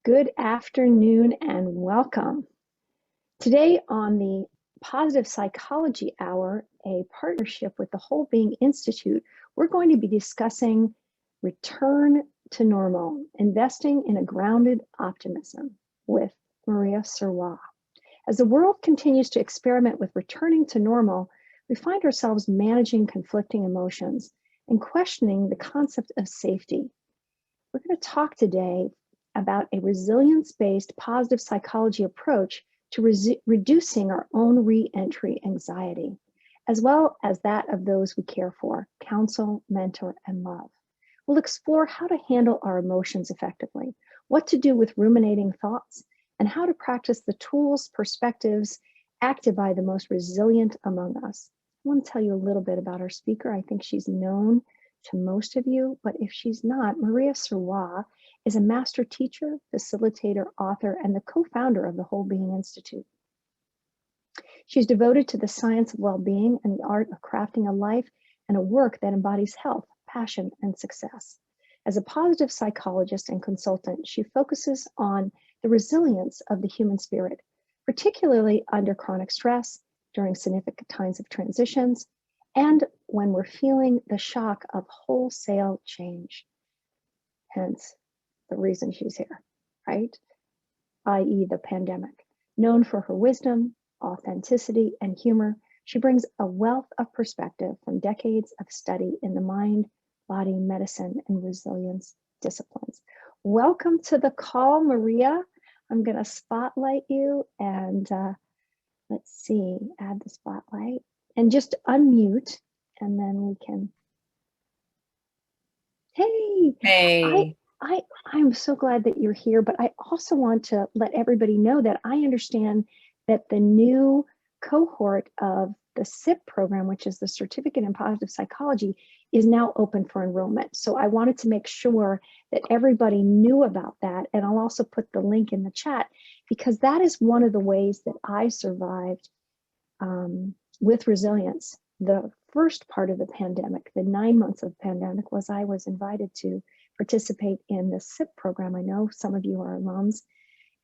Good afternoon and welcome. Today on the Positive Psychology Hour, a partnership with the Whole Being Institute, we're going to be discussing return to normal, investing in a grounded optimism with Maria Sirois. As the world continues to experiment with returning to normal, we find ourselves managing conflicting emotions and questioning the concept of safety. We're going to talk today about a resilience-based positive psychology approach to reducing our own re-entry anxiety, as well as that of those we care for, counsel, mentor, and love. We'll explore how to handle our emotions effectively, what to do with ruminating thoughts, and how to practice the tools, perspectives acted by the most resilient among us. I want to tell you a little bit about our speaker. I think she's known to most of you, but if she's not, Maria Sirois is a master teacher, facilitator, author, and the co-founder of the Whole Being Institute. She's devoted to the science of well-being and the art of crafting a life and a work that embodies health, passion, and success. As a positive psychologist and consultant, she focuses on the resilience of the human spirit, particularly under chronic stress, during significant times of transitions, and when we're feeling the shock of wholesale change. Hence, the reason she's here, right? i.e. the pandemic. Known for her wisdom, authenticity, and humor, she brings a wealth of perspective from decades of study in the mind, body, medicine, and resilience disciplines. Welcome to the call, Maria. I'm gonna spotlight you and let's see, add the spotlight and just unmute and then we can, Hey. I'm so glad that you're here, but I also want to let everybody know that I understand that the new cohort of the SIP program, which is the Certificate in Positive Psychology, is now open for enrollment. So I wanted to make sure that everybody knew about that. And I'll also put the link in the chat because that is one of the ways that I survived with resilience. The first part of the pandemic, the 9 months of the pandemic, was I was invited to participate in the SIP program. I know some of you are alums,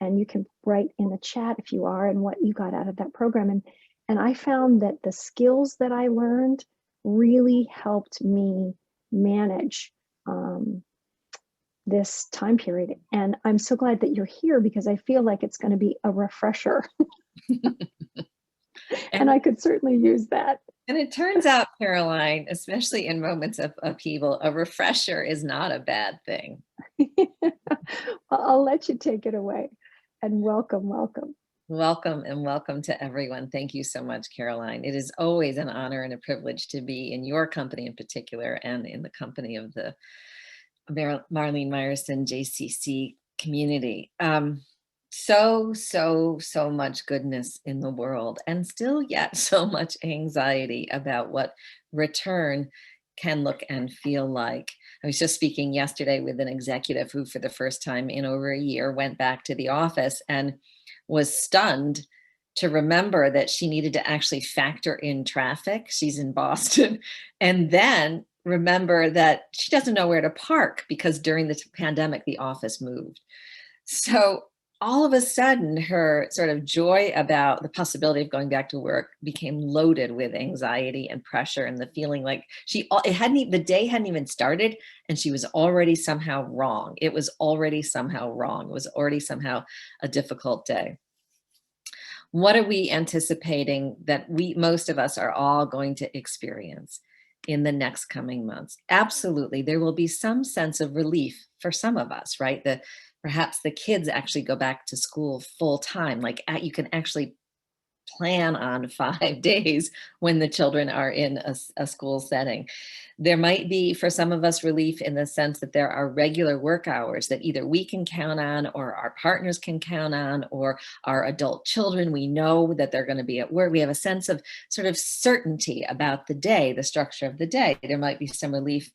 and you can write in the chat if you are and what you got out of that program. And I found that the skills that I learned really helped me manage this time period. And I'm so glad that you're here because I feel like it's going to be a refresher. And I could certainly use that. And it turns out, Caroline, especially in moments of upheaval, a refresher is not a bad thing. Well, I'll let you take it away. And welcome. Welcome and welcome to everyone. Thank you so much, Caroline. It is always an honor and a privilege to be in your company in particular and in the company of the Marlene Meyerson JCC community. So much goodness in the world and still yet so much anxiety about what return can look and feel like. I was just speaking yesterday with an executive who for the first time in over a year went back to the office and was stunned to remember that she needed to actually factor in traffic. She's in Boston. And then remember that she doesn't know where to park because during the pandemic, the office moved. So all of a sudden, her sort of joy about the possibility of going back to work became loaded with anxiety and pressure and the feeling like the day hadn't even started and she was already somehow wrong. It was already somehow wrong. It was already somehow a difficult day. What are we anticipating that most of us are all going to experience in the next coming months? Absolutely. There will be some sense of relief for some of us, right? Perhaps the kids actually go back to school full time. Like you can actually plan on 5 days when the children are in a school setting. There might be, for some of us, relief in the sense that there are regular work hours that either we can count on or our partners can count on, or our adult children, we know that they're going to be at work. We have a sense of sort of certainty about the day, the structure of the day. There might be some relief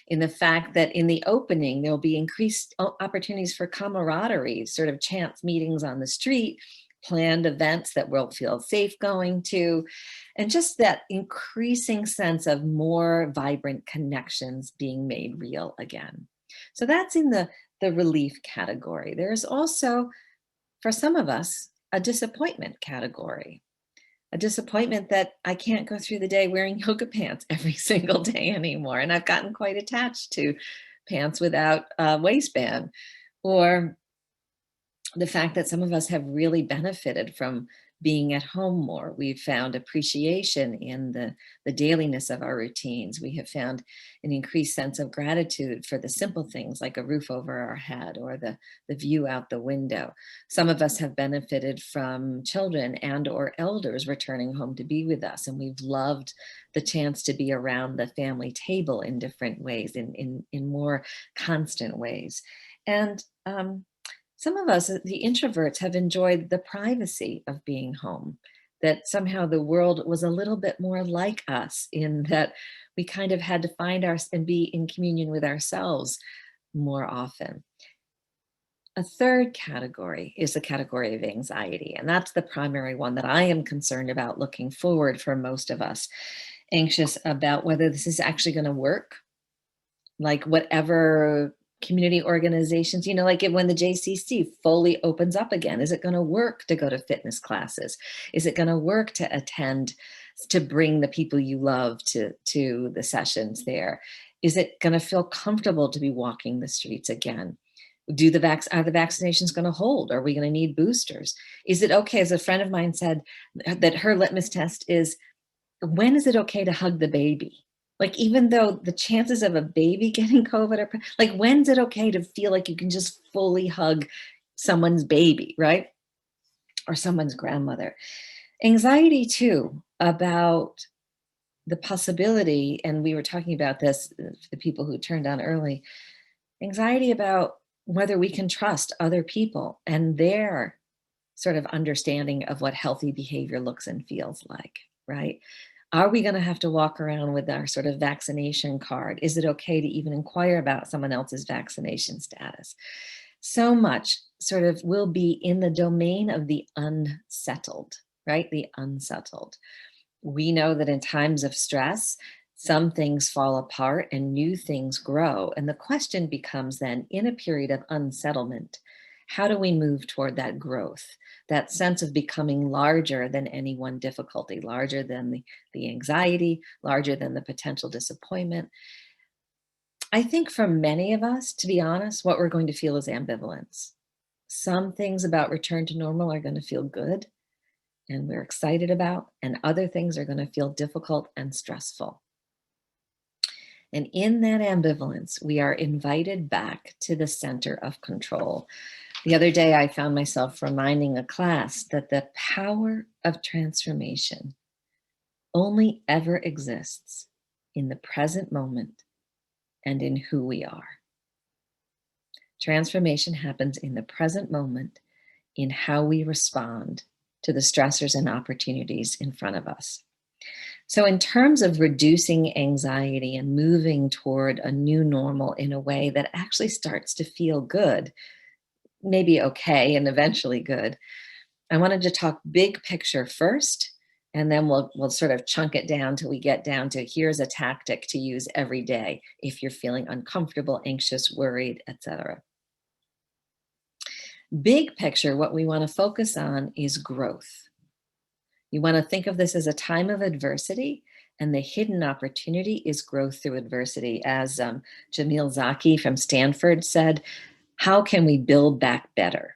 in the fact that in the opening, there'll be increased opportunities for camaraderie, sort of chance meetings on the street, planned events that we'll feel safe going to, and just that increasing sense of more vibrant connections being made real again. So that's in the relief category. There's also, for some of us, a disappointment category. A disappointment that I can't go through the day wearing yoga pants every single day anymore. And I've gotten quite attached to pants without a waistband. Or the fact that some of us have really benefited from being at home more. We've found appreciation in the dailiness of our routines. We have found an increased sense of gratitude for the simple things like a roof over our head or the view out the window. Some of us have benefited from children and or elders returning home to be with us, and we've loved the chance to be around the family table in different ways, in more constant ways. And some of us, the introverts, have enjoyed the privacy of being home, that somehow the world was a little bit more like us in that we kind of had to find and be in communion with ourselves more often. A third category is the category of anxiety, and that's the primary one that I am concerned about looking forward for most of us. Anxious about whether this is actually going to work, like whatever community organizations, like when the JCC fully opens up again, is it going to work to go to fitness classes? Is it going to work to attend, to bring the people you love to the sessions there? Is it going to feel comfortable to be walking the streets again? Are the vaccinations going to hold? Are we going to need boosters? Is it okay, as a friend of mine said, that her litmus test is, when is it okay to hug the baby? Like, even though the chances of a baby getting COVID are, like, when's it okay to feel like you can just fully hug someone's baby, right? Or someone's grandmother. Anxiety too, about the possibility, and we were talking about this, the people who turned on early, anxiety about whether we can trust other people and their sort of understanding of what healthy behavior looks and feels like, right? Are we going to have to walk around with our sort of vaccination card? Is it okay to even inquire about someone else's vaccination status? So much sort of will be in the domain of the unsettled, right? The unsettled. We know that in times of stress, some things fall apart and new things grow. And the question becomes then, in a period of unsettlement, how do we move toward that growth, that sense of becoming larger than any one difficulty, larger than the anxiety, larger than the potential disappointment? I think for many of us, to be honest, what we're going to feel is ambivalence. Some things about return to normal are going to feel good and we're excited about, and other things are going to feel difficult and stressful. And in that ambivalence, we are invited back to the center of control. The other day, I found myself reminding a class that the power of transformation only ever exists in the present moment and in who we are. Transformation happens in the present moment, in how we respond to the stressors and opportunities in front of us. So in terms of reducing anxiety and moving toward a new normal in a way that actually starts to feel good, maybe okay, and eventually good, I wanted to talk big picture first, and then we'll sort of chunk it down till we get down to, here's a tactic to use every day if you're feeling uncomfortable, anxious, worried, etc. Big picture, what we want to focus on is growth. You want to think of this as a time of adversity, and the hidden opportunity is growth through adversity. As Jamil Zaki from Stanford said, how can we build back better,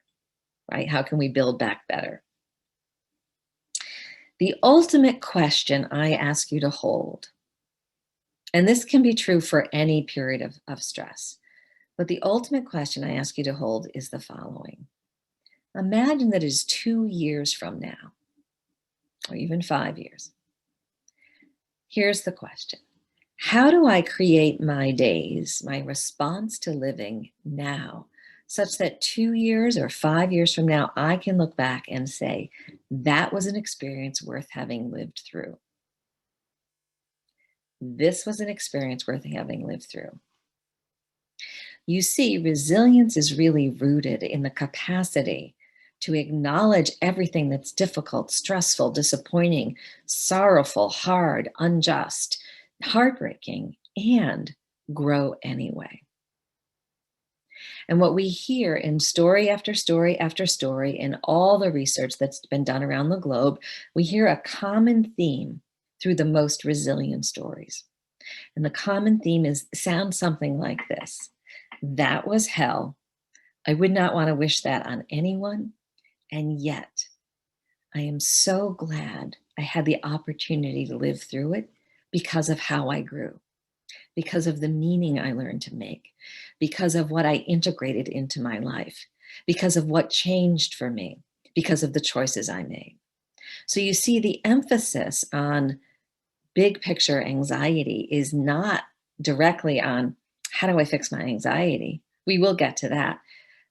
right? How can we build back better? The ultimate question I ask you to hold, and this can be true for any period of stress, but the ultimate question I ask you to hold is the following. Imagine that it is 2 years from now, or even 5 years. Here's the question. How do I create my days, my response to living now, such that 2 years or 5 years from now, I can look back and say, that was an experience worth having lived through. This was an experience worth having lived through. You see, resilience is really rooted in the capacity to acknowledge everything that's difficult, stressful, disappointing, sorrowful, hard, unjust, heartbreaking, and grow anyway. And what we hear in story after story after story in all the research that's been done around the globe, we hear a common theme through the most resilient stories. And the common theme sounds something like this: that was hell. I would not want to wish that on anyone. And yet, I am so glad I had the opportunity to live through it because of how I grew, because of the meaning I learned to make, because of what I integrated into my life, because of what changed for me, because of the choices I made. So you see, the emphasis on big picture anxiety is not directly on how do I fix my anxiety? We will get to that.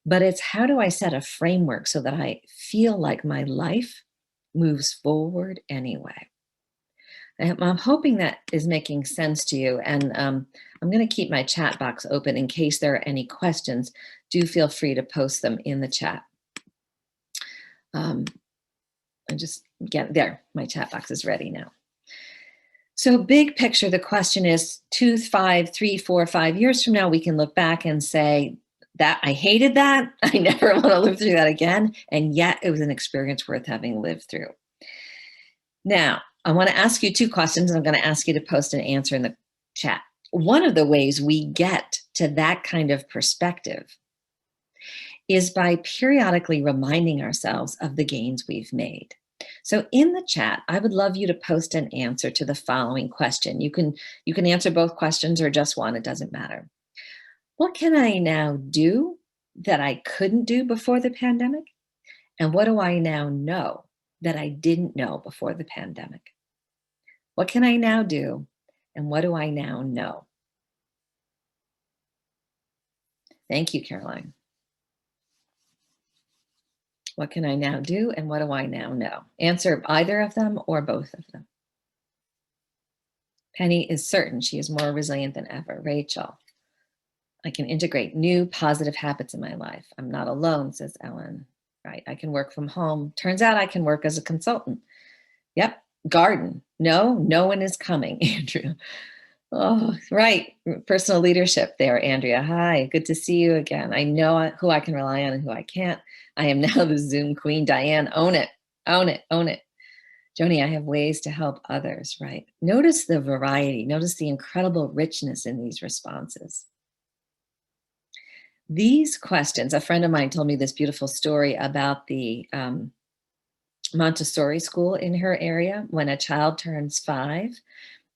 But it's how do I set a framework so that I feel like my life moves forward anyway. I'm hoping that is making sense to you. And I'm going to keep my chat box open in case there are any questions. Do feel free to post them in the chat. I just get there. My chat box is ready now. So big picture, the question is 2, 5, 3, 4, 5 years from now, we can look back and say that I hated that. I never want to live through that again. And yet it was an experience worth having lived through. Now, I want to ask you 2 questions, and I'm going to ask you to post an answer in the chat. One of the ways we get to that kind of perspective is by periodically reminding ourselves of the gains we've made. So in the chat, I would love you to post an answer to the following question. You can answer both questions or just one, it doesn't matter. What can I now do that I couldn't do before the pandemic? And what do I now know that I didn't know before the pandemic? What can I now do? And what do I now know? Thank you, Caroline. What can I now do? And what do I now know? Answer either of them or both of them. Penny is certain she is more resilient than ever. Rachel, I can integrate new positive habits in my life. I'm not alone, says Ellen. Right, I can work from home. Turns out I can work as a consultant. Yep, garden. No one is coming, Andrew. Oh, right. Personal leadership there, Andrea. Hi, good to see you again. I know who I can rely on and who I can't. I am now the Zoom queen. Diane, own it, own it, own it. Joni, I have ways to help others, right? Notice the variety. Notice the incredible richness in these responses. These questions, a friend of mine told me this beautiful story about the Montessori school in her area. When a child turns 5,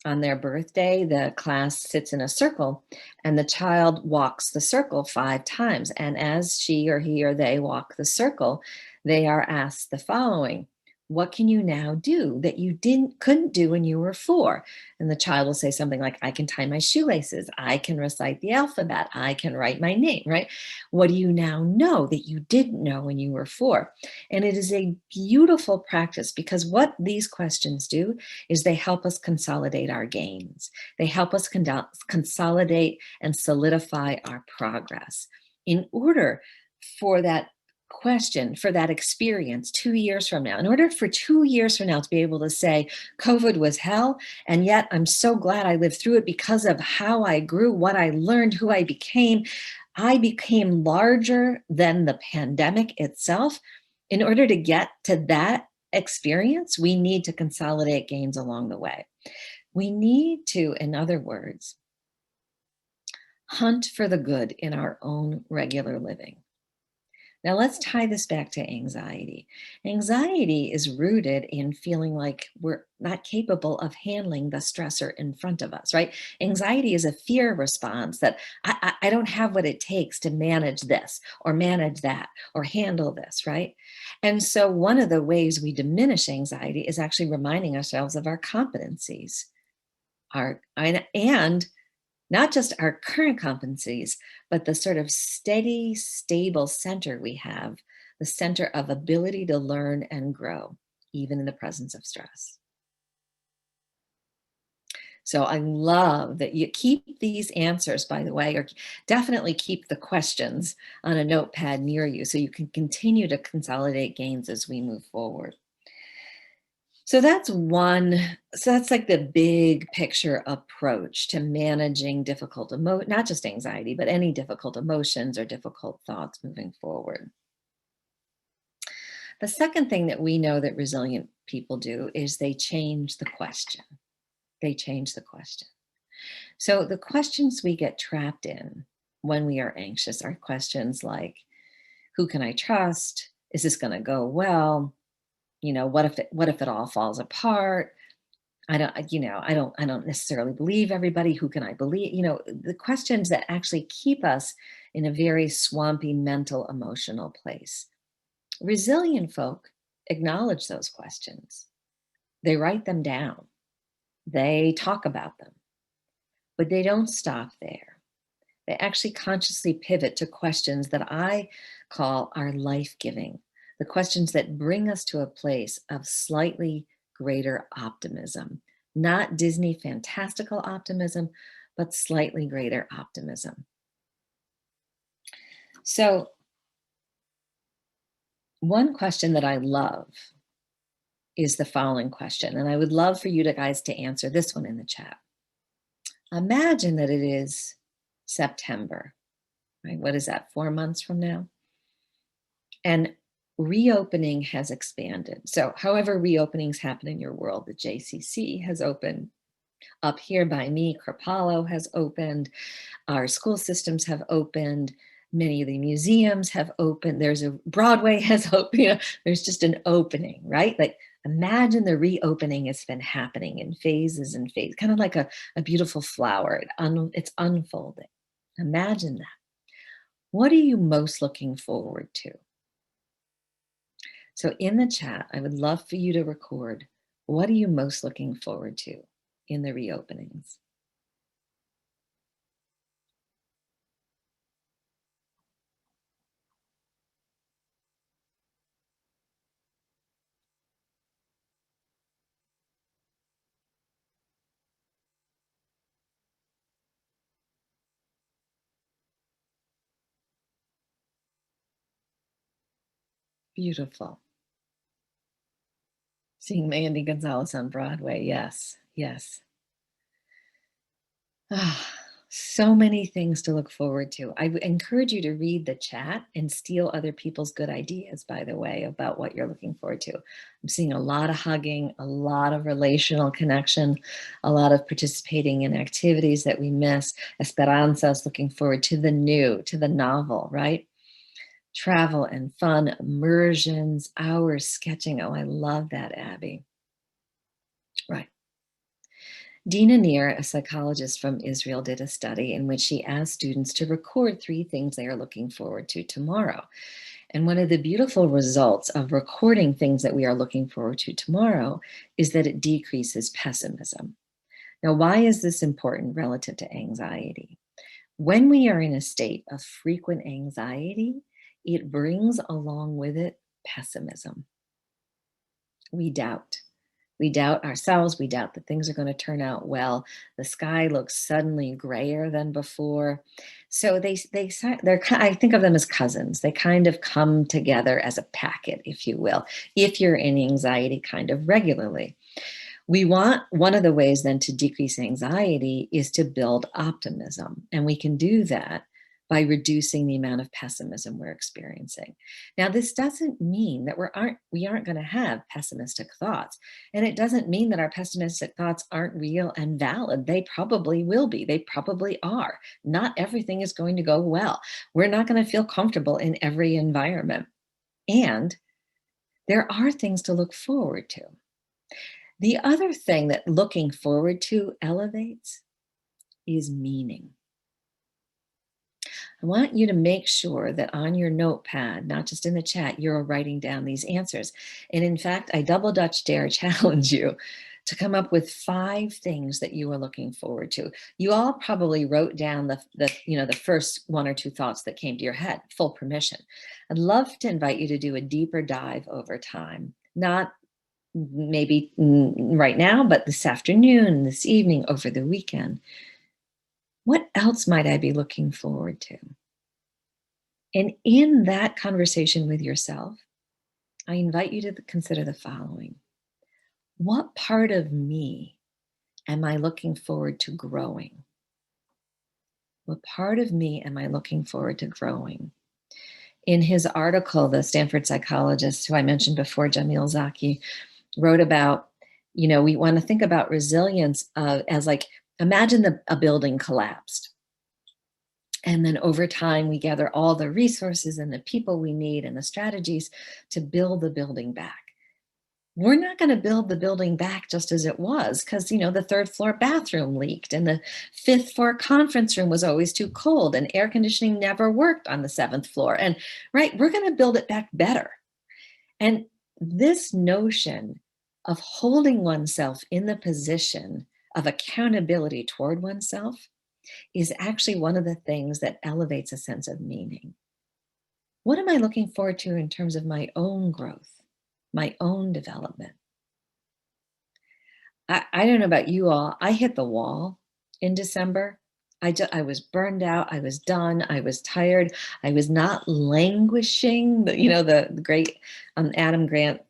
on their birthday, the class sits in a circle and the child walks the circle 5 times. And as she or he or they walk the circle, they are asked the following: what can you now do that you couldn't do when you were 4? And the child will say something like, I can tie my shoelaces. I can recite the alphabet. I can write my name, right? What do you now know that you didn't know when you were 4? And it is a beautiful practice because what these questions do is they help us consolidate our gains. They help us consolidate and solidify our progress in order for that question, for that experience 2 years from now, in order for 2 years from now to be able to say, COVID was hell, and yet I'm so glad I lived through it because of how I grew, what I learned, who I became. I became larger than the pandemic itself. In order to get to that experience, we need to consolidate gains along the way. We need to, in other words, hunt for the good in our own regular living. Now let's tie this back to anxiety. Anxiety is rooted in feeling like we're not capable of handling the stressor in front of us, right? Anxiety is a fear response that I don't have what it takes to manage this or manage that or handle this, right? And so one of the ways we diminish anxiety is actually reminding ourselves of our competencies, and not just our current competencies, but the sort of steady, stable center we have, the center of ability to learn and grow, even in the presence of stress. So I love that you keep these answers, by the way, or definitely keep the questions on a notepad near you so you can continue to consolidate gains as we move forward. So that's one, so that's like the big picture approach to managing not just anxiety, but any difficult emotions or difficult thoughts moving forward. The second thing that we know that resilient people do is they change the question. They change the question. So the questions we get trapped in when we are anxious are questions like, who can I trust? Is this going to go well? What if it all falls apart? I don't necessarily believe everybody. Who can I believe? The questions that actually keep us in a very swampy mental, emotional place. Resilient folk acknowledge those questions. They write them down. They talk about them, but they don't stop there. They actually consciously pivot to questions that I call are life-giving, the questions that bring us to a place of slightly greater optimism, not Disney fantastical optimism, but slightly greater optimism. So, one question that I love is the following question, and I would love for you guys to answer this one in the chat. Imagine that it is September, right? What is that, 4 months from now? And reopening has expanded. So, however, reopenings happen in your world, the JCC has opened. Up here by me, Kripalu has opened. Our school systems have opened. Many of the museums have opened. Broadway has opened. There's just an opening, right? Like, imagine the reopening has been happening in phases and phases, kind of like a beautiful flower. It's unfolding. Imagine that. What are you most looking forward to? So in the chat, I would love for you to record, what are you most looking forward to in the reopenings? Beautiful. Seeing Mandy Gonzalez on Broadway. Yes, yes. Ah, so many things to look forward to. I encourage you to read the chat and steal other people's good ideas, by the way, about what you're looking forward to. I'm seeing a lot of hugging, a lot of relational connection, a lot of participating in activities that we miss. Esperanza is looking forward to the new, to the novel, right? Travel and fun, immersions, hours sketching. Oh, I love that, Abby. Right. Dina Neer, a psychologist from Israel, did a study in which she asked students to record 3 things they are looking forward to tomorrow. And one of the beautiful results of recording things that we are looking forward to tomorrow is that it decreases pessimism. Now, why is this important relative to anxiety? When we are in a state of frequent anxiety, it brings along with it pessimism. We doubt. We doubt ourselves. We doubt that things are going to turn out well. The sky looks suddenly grayer than before. So I think of them as cousins. They kind of come together as a packet, if you will, if you're in anxiety kind of regularly. One of the ways then to decrease anxiety is to build optimism. And we can do that by reducing the amount of pessimism we're experiencing. Now, this doesn't mean that we aren't going to have pessimistic thoughts. And it doesn't mean that our pessimistic thoughts aren't real and valid. They probably will be. They probably are. Not everything is going to go well. We're not going to feel comfortable in every environment. And there are things to look forward to. The other thing that looking forward to elevates is meaning. I want you to make sure that on your notepad, not just in the chat, you're writing down these answers. And in fact, I double Dutch dare challenge you to come up with 5 things that you are looking forward to. You all probably wrote down the first 1 or 2 thoughts that came to your head, full permission. I'd love to invite you to do a deeper dive over time, not maybe right now, but this afternoon, this evening, over the weekend. What else might I be looking forward to? And in that conversation with yourself, I invite you to consider the following. What part of me am I looking forward to growing? What part of me am I looking forward to growing? In his article, the Stanford psychologist who I mentioned before, Jamil Zaki, wrote about, we want to think about resilience as like, imagine a building collapsed. And then over time, we gather all the resources and the people we need and the strategies to build the building back. We're not going to build the building back just as it was because, the third floor bathroom leaked and the fifth floor conference room was always too cold and air conditioning never worked on the seventh floor. And right, we're going to build it back better. And this notion of holding oneself in the position of accountability toward oneself is actually one of the things that elevates a sense of meaning. What am I looking forward to in terms of my own growth, my own development? I don't know about you all. I hit the wall in December. I was burned out. I was done. I was tired. I was not languishing. The great Adam Grant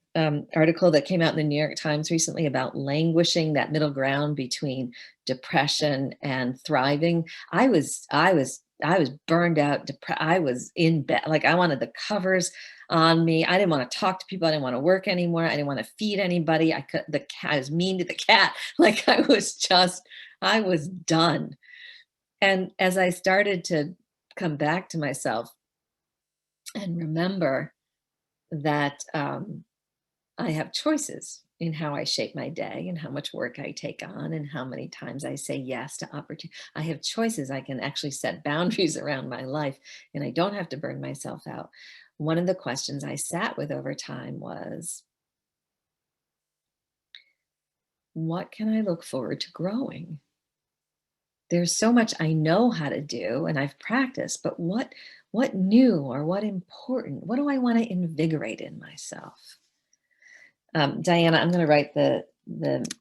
article that came out in the New York Times recently about languishing, that middle ground between depression and thriving. I was burned out. I was in bed. Like I wanted the covers on me. I didn't want to talk to people. I didn't want to work anymore. I didn't want to feed anybody. I was mean to the cat. Like I was done. And as I started to come back to myself and remember that I have choices in how I shape my day and how much work I take on and how many times I say yes to opportunity. I have choices. I can actually set boundaries around my life and I don't have to burn myself out. One of the questions I sat with over time was, what can I look forward to growing? There's so much I know how to do and I've practiced, but what new or what important, what do I want to invigorate in myself? Diana, I'm going to write the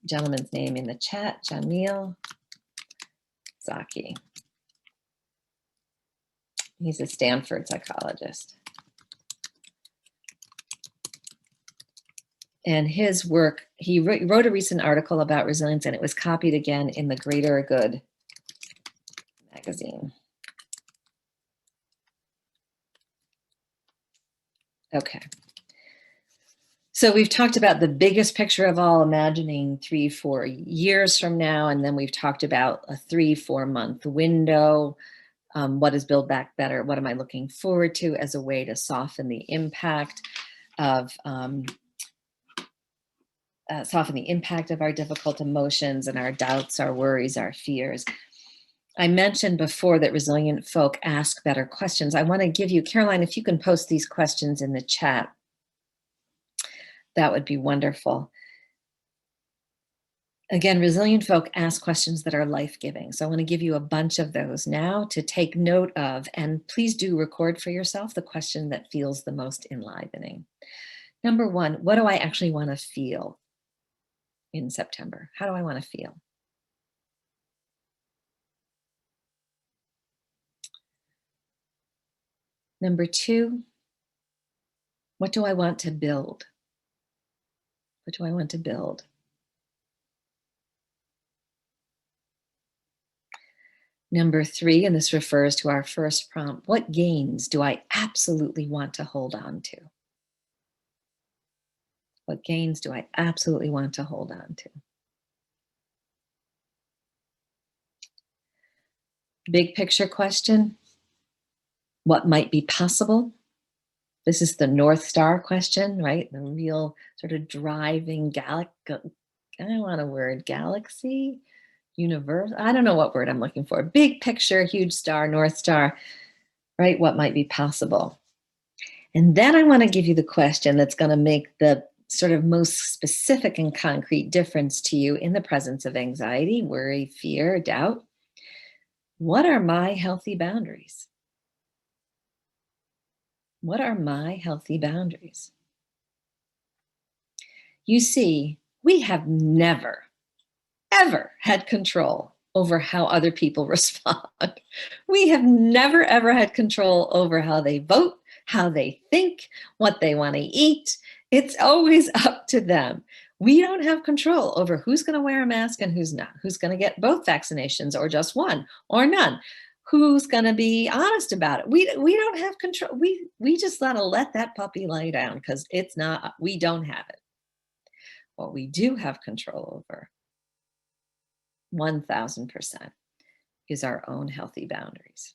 gentleman's name in the chat, Jamil Zaki. He's a Stanford psychologist. And his work, he wrote a recent article about resilience and it was copied again in the Greater Good magazine. Okay. So we've talked about the biggest picture of all, imagining 3-4 years from now. And then we've talked about a 3-4 month window. What is Build Back Better? What am I looking forward to as a way to soften the impact of our difficult emotions and our doubts, our worries, our fears. I mentioned before that resilient folk ask better questions. I want to give you, Caroline, if you can post these questions in the chat, that would be wonderful. Again, resilient folk ask questions that are life-giving. So I want to give you a bunch of those now to take note of, and please do record for yourself the question that feels the most enlivening. Number one, what do I actually want to feel in September? How do I want to feel? Number two, what do I want to build? What do I want to build? Number three, and this refers to our first prompt, what gains do I absolutely want to hold on to? What gains do I absolutely want to hold on to? Big picture question, what might be possible? This is the North Star question, right? The real sort of driving I don't want a word, galaxy, universe. I don't know what word I'm looking for. Big picture, huge star, North Star, right? What might be possible? And then I want to give you the question that's going to make the sort of most specific and concrete difference to you in the presence of anxiety, worry, fear, doubt. What are my healthy boundaries? What are my healthy boundaries? You see, we have never, ever had control over how other people respond. We have never, ever had control over how they vote, how they think, what they want to eat. It's always up to them. We don't have control over who's going to wear a mask and who's not, who's going to get both vaccinations or just one or none, who's going to be honest about it. We don't have control. We just got to let that puppy lay down because it's not, we don't have it. What we do have control over, 1000%, is our own healthy boundaries.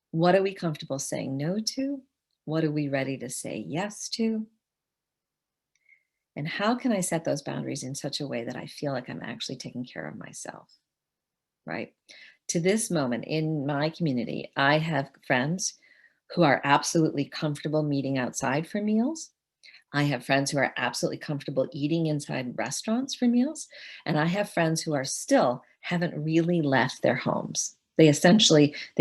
What are we comfortable saying no to? What are we ready to say yes to? And how can I set those boundaries in such a way that I feel like I'm actually taking care of myself, right? To this moment in my community, I have friends who are absolutely comfortable meeting outside for meals. I have friends who are absolutely comfortable eating inside restaurants for meals. And I have friends who are still haven't really left their homes. They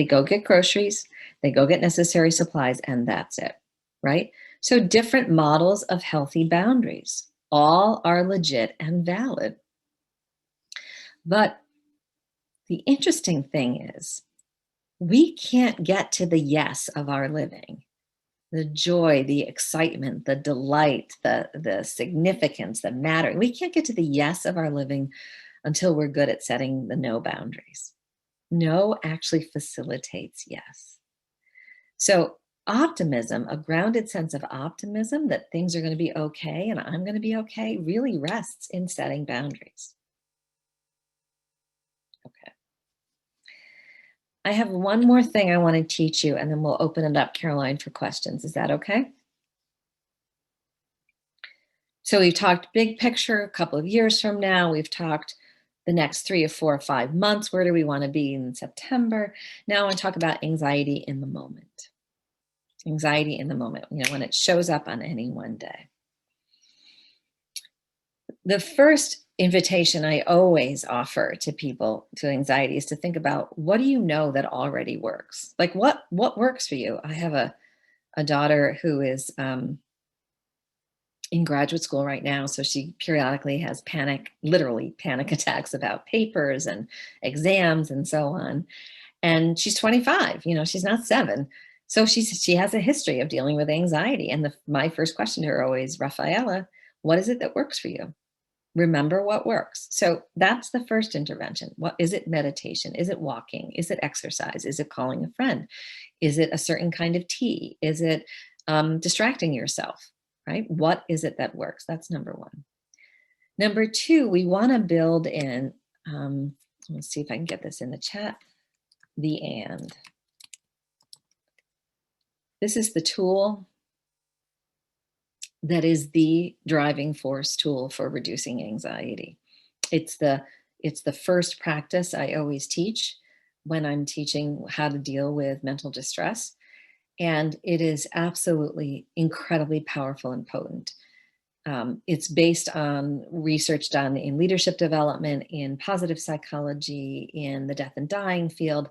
go get groceries, they go get necessary supplies, and that's it, right? So different models of healthy boundaries. All are legit and valid. But the interesting thing is, we can't get to the yes of our living, the joy, the excitement, the delight, the significance, the matter. We can't get to the yes of our living until we're good at setting the no boundaries. No actually facilitates yes. So optimism, a grounded sense of optimism that things are going to be okay and I'm going to be okay, really rests in setting boundaries. Okay. I have one more thing I want to teach you, and then we'll open it up, Caroline, for questions. Is that okay? So we've talked big picture, a couple of years from now. We've talked the next 3 or 4 or 5 months. Where do we want to be in September? Now I want to talk about anxiety in the moment. Anxiety in the moment, when it shows up on any one day. The first invitation I always offer to people to anxiety is to think about, what do you know that already works? Like what works for you? I have a daughter who is in graduate school right now. So she periodically has literally panic attacks about papers and exams and so on. And she's 25, she's not 7. So she has a history of dealing with anxiety. And my first question to her always, Rafaela, what is it that works for you? Remember what works. So that's the first intervention. What is it? Meditation? Is it walking? Is it exercise? Is it calling a friend? Is it a certain kind of tea? Is it distracting yourself? Right? What is it that works? That's number one. Number two, we want to build in, let's see if I can get this in the chat, the and. This is the tool that is the driving force tool for reducing anxiety. It's the first practice I always teach when I'm teaching how to deal with mental distress. And it is absolutely incredibly powerful and potent. It's based on research done in leadership development, in positive psychology, in the death and dying field.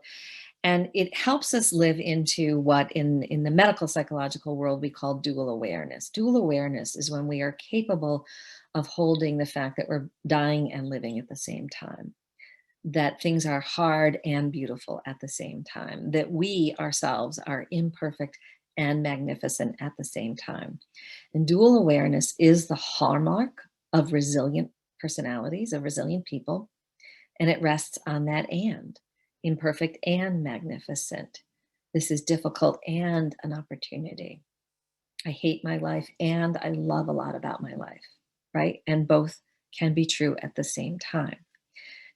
And it helps us live into what in the medical psychological world we call dual awareness. Dual awareness is when we are capable of holding the fact that we're dying and living at the same time, that things are hard and beautiful at the same time, that we ourselves are imperfect and magnificent at the same time. And dual awareness is the hallmark of resilient personalities, of resilient people, and it rests on that and. Imperfect and magnificent. This is difficult and an opportunity. I hate my life and I love a lot about my life, right? And both can be true at the same time.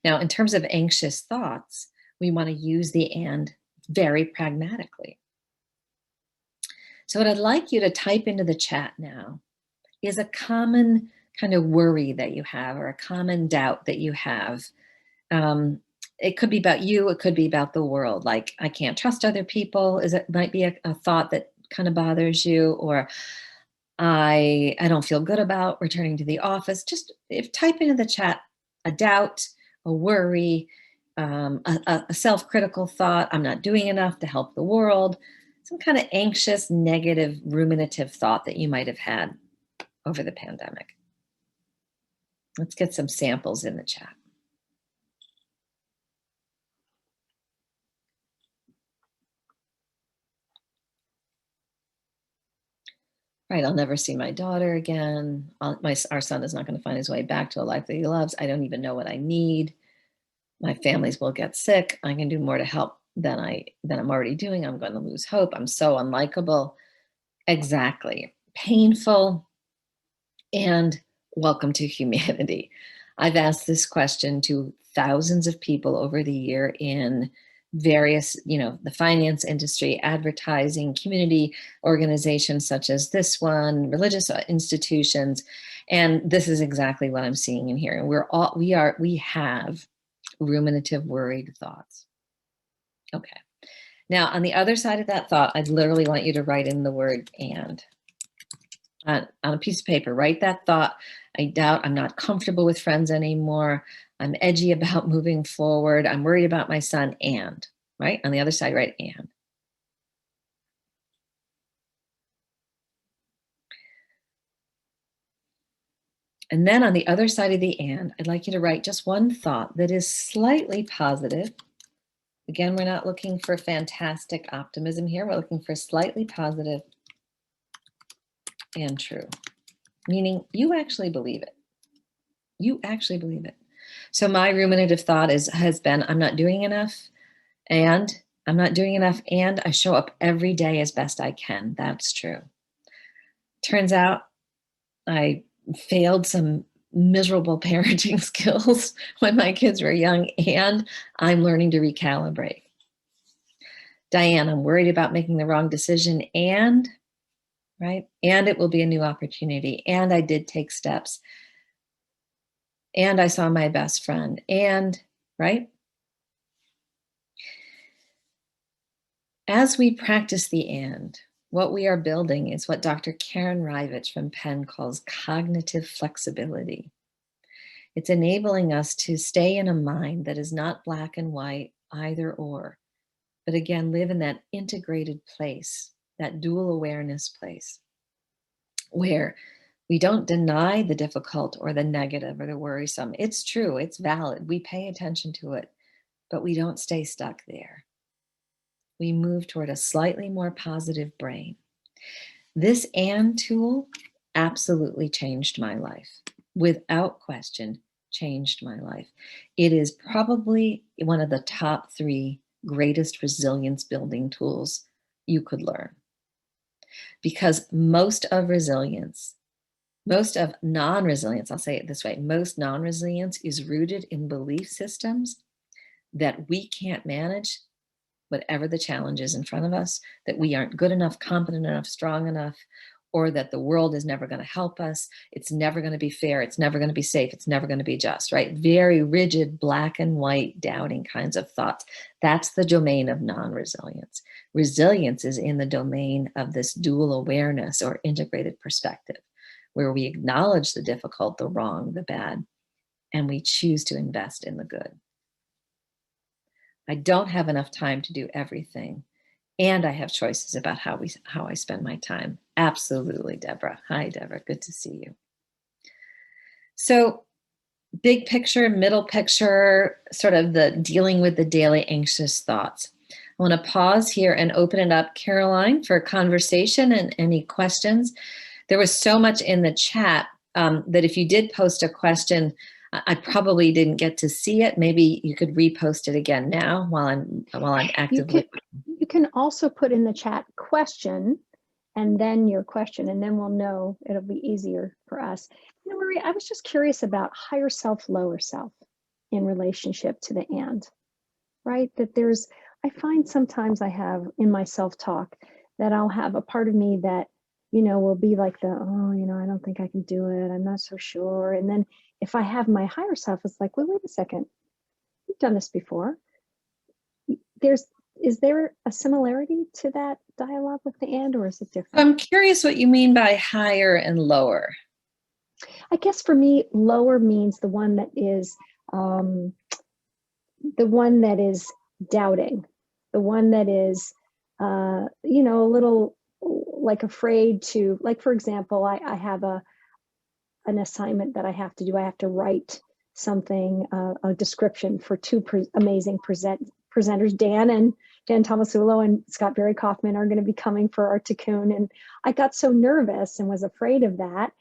Now, in terms of anxious thoughts, we want to use the and very pragmatically. So what I'd like you to type into the chat now is a common kind of worry that you have or a common doubt that you have. It could be about you, it could be about the world. Like, I can't trust other people. It might be a thought that kind of bothers you, or I don't feel good about returning to the office. Just type into the chat a doubt, a worry, a self-critical thought. I'm not doing enough to help the world. Some kind of anxious, negative, ruminative thought that you might have had over the pandemic. Let's get some samples in the chat. right? I'll never see my daughter again. Our son is not going to find his way back to a life that he loves. I don't even know what I need. My families will get sick. I can do more to help than I'm already doing. I'm going to lose hope. I'm so unlikable. Exactly. Painful. And welcome to humanity. I've asked this question to thousands of people over the year in various, the finance industry, advertising, community organizations such as this one, religious institutions. And this is exactly what I'm seeing in here. And we have ruminative, worried thoughts. Okay. Now, on the other side of that thought, I'd literally want you to write in the word "and." On a piece of paper, write that thought. I doubt, I'm not comfortable with friends anymore. I'm edgy about moving forward. I'm worried about my son, and, right? On the other side, write "and." And then on the other side of the "and," I'd like you to write just one thought that is slightly positive. Again, we're not looking for fantastic optimism here. We're looking for slightly positive and true, meaning you actually believe it. You actually believe it. So my ruminative thought has been, I'm not doing enough, and I'm not doing enough, and I show up every day as best I can. That's true. Turns out I failed some miserable parenting skills when my kids were young, and I'm learning to recalibrate. Diane, I'm worried about making the wrong decision, and, right? And it will be a new opportunity. And I did take steps. And I saw my best friend. And, right? As we practice the "and," what we are building is what Dr. Karen Rivich from Penn calls cognitive flexibility. It's enabling us to stay in a mind that is not black and white, either or, but again, live in that integrated place, that dual awareness place, where we don't deny the difficult or the negative or the worrisome. It's true, it's valid. We pay attention to it, but we don't stay stuck there. We move toward a slightly more positive brain. This "and" tool absolutely changed my life. Without question, changed my life. It is probably one of the top 3 greatest resilience building tools you could learn. Because most of non-resilience, I'll say it this way, most non-resilience is rooted in belief systems that we can't manage whatever the challenge is in front of us, that we aren't good enough, competent enough, strong enough, or that the world is never going to help us. It's never going to be fair. It's never going to be safe. It's never going to be just, right? Very rigid, black and white, doubting kinds of thoughts. That's the domain of non-resilience. Resilience is in the domain of this dual awareness or integrated perspective, where we acknowledge the difficult, the wrong, the bad, and we choose to invest in the good. I don't have enough time to do everything, and I have choices about how I spend my time. Absolutely, Deborah. Hi, Deborah. Good to see you. So, big picture, middle picture, sort of the dealing with the daily anxious thoughts. I want to pause here and open it up, Caroline, for conversation and any questions. There was so much in the chat that if you did post a question, I probably didn't get to see it. Maybe you could repost it again now while I'm actively. You can also put in the chat question and then your question, and then we'll know. It'll be easier for us. Marie, I was just curious about higher self, lower self in relationship to the "and," right? That I find sometimes I have in my self-talk that I'll have a part of me that, will be like I don't think I can do it. I'm not so sure. And then if I have my higher self, it's like, well, wait a second. You've done this before. Is there a similarity to that dialogue with the "and," or is it different? I'm curious what you mean by higher and lower. I guess for me, lower means the one that is doubting, the one that is, a little like afraid to, like, for example, I have an assignment that I have to do. I have to write something, a description for 2 amazing presenters, Dan and Jan Tomasulo and Scott Barry Kaufman are going to be coming for our Tikkun. And I got so nervous and was afraid of that,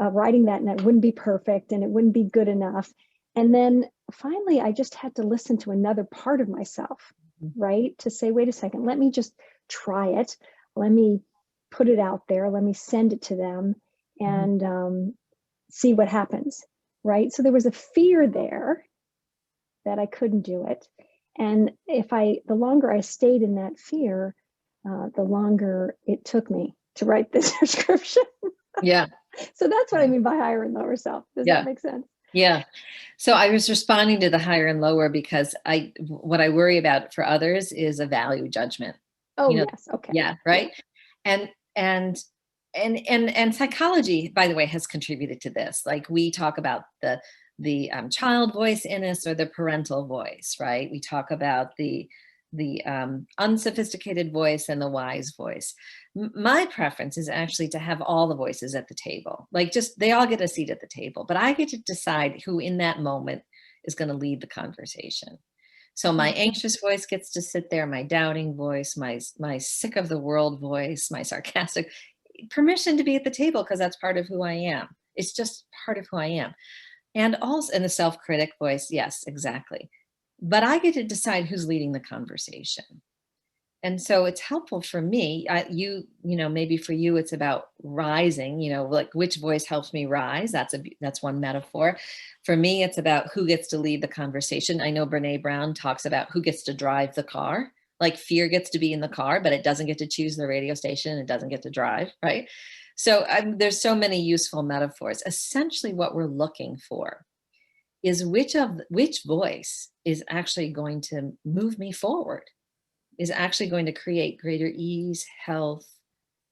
writing that, and it wouldn't be perfect and it wouldn't be good enough. And then finally, I just had to listen to another part of myself, right? To say, wait a second, let me just try it. Let me put it out there. Let me send it to them and see what happens, right? So there was a fear there that I couldn't do it. And the longer I stayed in that fear, the longer it took me to write this description. Yeah. So that's what I mean by higher and lower self. Does that make sense? Yeah. So I was responding to the higher and lower because what I worry about for others is a value judgment. Oh, yes. Okay. Yeah. Right. Yeah. And psychology, by the way, has contributed to this. Like we talk about the child voice in us or the parental voice, right? We talk about the unsophisticated voice and the wise voice. My preference is actually to have all the voices at the table. Like just, they all get a seat at the table, but I get to decide who in that moment is going to lead the conversation. So my anxious voice gets to sit there, my doubting voice, my sick of the world voice, my sarcastic, permission to be at the table because that's part of who I am. It's just part of who I am. And also in the self-critic voice, yes, exactly. But I get to decide who's leading the conversation. And so it's helpful for me. Maybe for you, it's about rising, like which voice helps me rise. That's one metaphor. For me, it's about who gets to lead the conversation. I know Brene Brown talks about who gets to drive the car. Like fear gets to be in the car, but it doesn't get to choose the radio station. It doesn't get to drive, right? So there's so many useful metaphors. Essentially what we're looking for is which voice is actually going to move me forward, is actually going to create greater ease, health,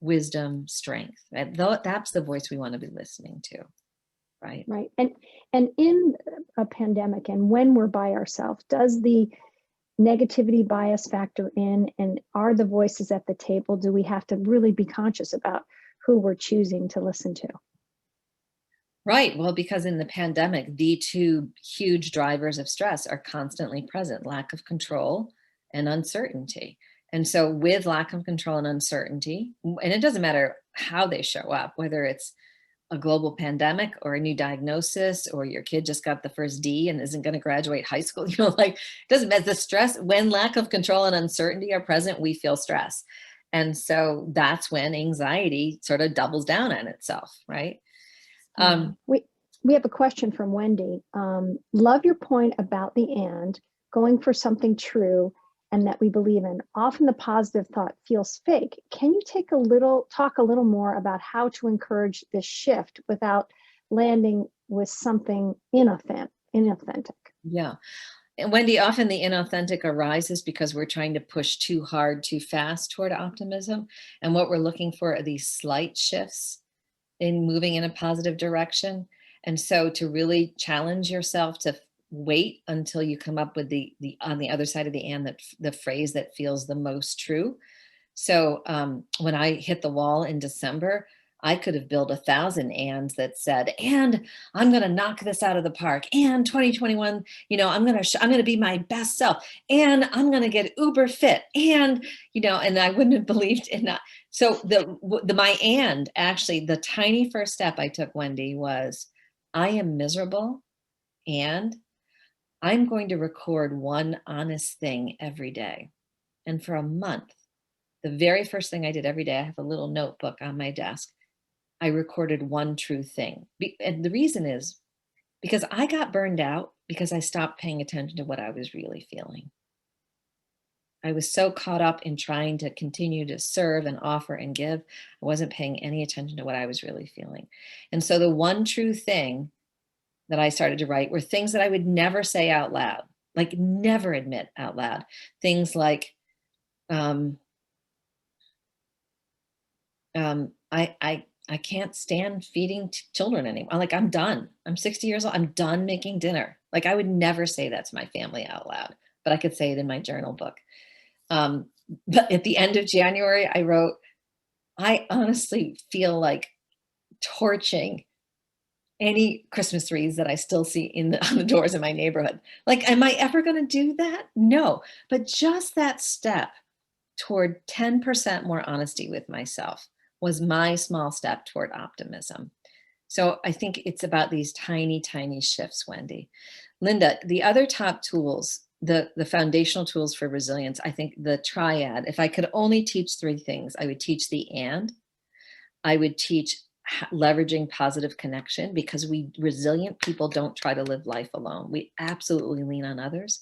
wisdom, strength. That's the voice we want to be listening to, right? Right. And in a pandemic and when we're by ourselves, does the negativity bias factor in, and are the voices at the table, do we have to really be conscious about who we're choosing to listen to? Right. Well, because in the pandemic, the two huge drivers of stress are constantly present: lack of control and uncertainty. And so with lack of control and uncertainty, and it doesn't matter how they show up, whether it's a global pandemic or a new diagnosis, or your kid just got the first D and isn't going to graduate high school, like it doesn't matter. The stress, when lack of control and uncertainty are present, we feel stress. And so that's when anxiety sort of doubles down on itself, right? We have a question from Wendy. Love your point about the and going for something true and that we believe in. Often the positive thought feels fake. Can you talk a little more about how to encourage this shift without landing with something inauthentic? Yeah. And Wendy, often the inauthentic arises because we're trying to push too hard, too fast toward optimism. And what we're looking for are these slight shifts in moving in a positive direction. And so to really challenge yourself to wait until you come up with the on the other side of the and, the phrase that feels the most true. So when I hit the wall in December, I could have built 1,000 ands that said, and I'm going to knock this out of the park. And 2021, I'm going to be my best self, and I'm going to get uber fit. And, and I wouldn't have believed in that. So my and actually the tiny first step I took, Wendy, was I am miserable and I'm going to record one honest thing every day. And for a month, the very first thing I did every day, I have a little notebook on my desk. I recorded one true thing. And the reason is because I got burned out because I stopped paying attention to what I was really feeling. I was so caught up in trying to continue to serve and offer and give. I wasn't paying any attention to what I was really feeling. And so the one true thing that I started to write were things that I would never say out loud, like never admit out loud. Things like, I can't stand feeding children anymore. Like, I'm done. I'm 60 years old. I'm done making dinner. Like, I would never say that to my family out loud, but I could say it in my journal book. But at the end of January, I wrote, I honestly feel like torching any Christmas trees that I still see on the doors in my neighborhood. Like, am I ever going to do that? No. But just that step toward 10% more honesty with myself was my small step toward optimism. So I think it's about these tiny, tiny shifts, Wendy. Linda, the other top tools, the foundational tools for resilience, I think the triad, if I could only teach three things, I would teach the and, I would teach leveraging positive connection, because we resilient people don't try to live life alone. We absolutely lean on others.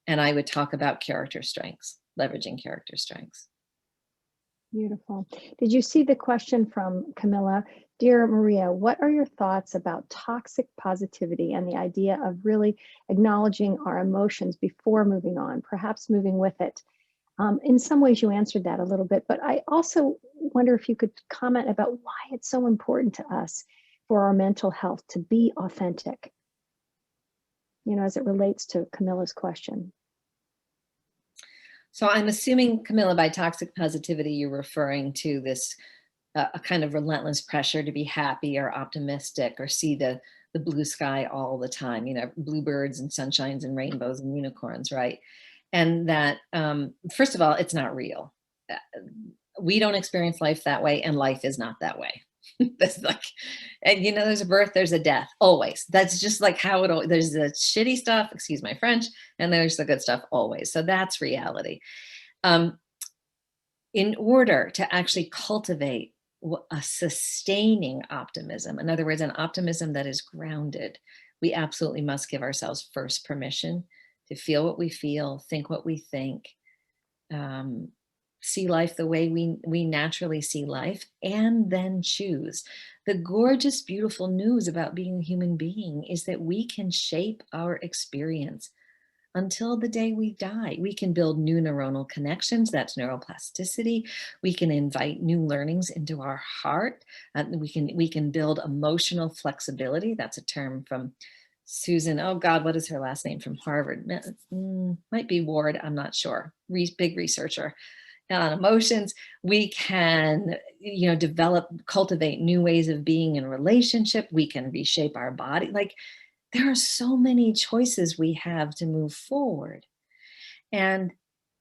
And I would talk about character strengths, leveraging character strengths. Beautiful. Did you see the question from Camilla? Dear Maria, what are your thoughts about toxic positivity and the idea of really acknowledging our emotions before moving on, perhaps moving with it? In some ways, you answered that a little bit, but I also wonder if you could comment about why it's so important to us for our mental health to be authentic, as it relates to Camilla's question. So I'm assuming, Camilla, by toxic positivity, you're referring to this a kind of relentless pressure to be happy or optimistic or see the blue sky all the time, bluebirds and sunshines and rainbows and unicorns, right? And that, first of all, it's not real. We don't experience life that way, and life is not that way. That's like, and there's a birth, there's a death, always. That's just like how there's the shitty stuff, excuse my French, and there's the good stuff always. So that's reality. In order to actually cultivate a sustaining optimism, in other words, an optimism that is grounded, we absolutely must give ourselves first permission to feel what we feel, think what we think, see life the way we naturally see life, and then choose. The gorgeous, beautiful news about being a human being is that we can shape our experience until the day we die. We can build new neuronal connections, that's neuroplasticity. We can invite new learnings into our heart. We can build emotional flexibility. That's a term from Susan, oh God, what is her last name, from Harvard? Might be Ward, I'm not sure. Big researcher on emotions. We can, cultivate new ways of being in relationship. We can reshape our body. Like, there are so many choices we have to move forward. And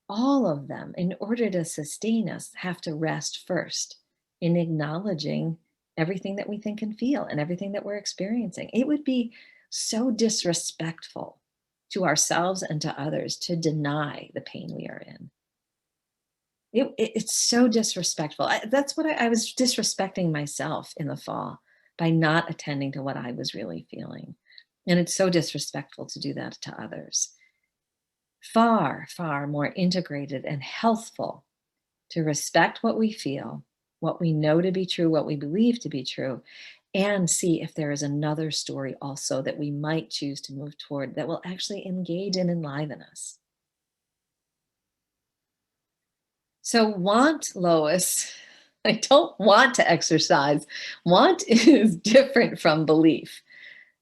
all of them, in order to sustain us, have to rest first in acknowledging everything that we think and feel and everything that we're experiencing. It would be so disrespectful to ourselves and to others to deny the pain we are in. It's so disrespectful. That's what I was disrespecting myself in the fall by not attending to what I was really feeling. And it's so disrespectful to do that to others. Far, far more integrated and healthful to respect what we feel, what we know to be true, what we believe to be true, and see if there is another story also that we might choose to move toward that will actually engage and enliven us. So want, Lois, I don't want to exercise. Want is different from belief.